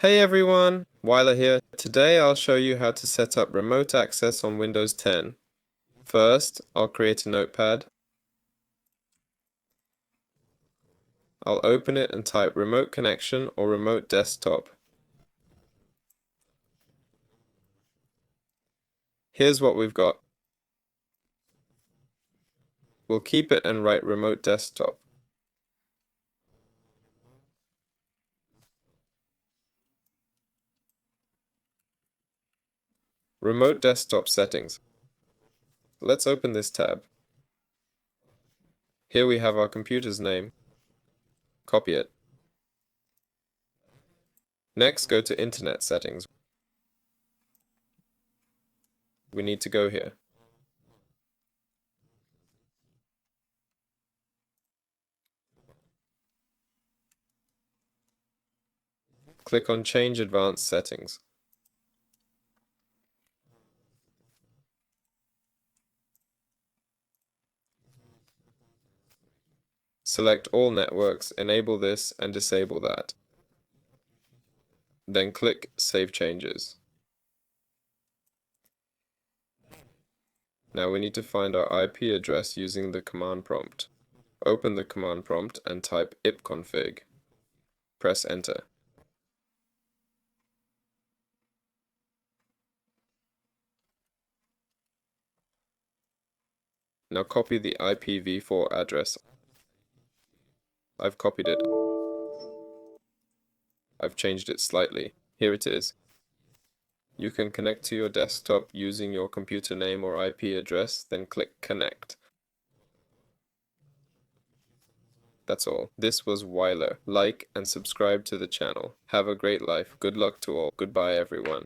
Hey everyone, Wyler here. Today I'll show you how to set up remote access on Windows 10. First, I'll create a notepad. I'll open it and type remote connection or remote desktop. Here's what we've got. We'll keep it and write remote desktop. Remote desktop settings. Let's open this tab. Here we have our computer's name. Copy it. Next, go to Internet settings. We need to go here. Click on Change Advanced Settings. Select all networks, enable this and disable that. Then click Save Changes. Now we need to find our IP address using the command prompt. Open the command prompt and type ipconfig. Press enter. Now copy the IPv4 address. I've copied it. I've changed it slightly. Here it is. You can connect to your desktop using your computer name or IP address, then click connect. That's all. This was Wyler. Like and subscribe to the channel. Have a great life. Good luck to all. Goodbye everyone.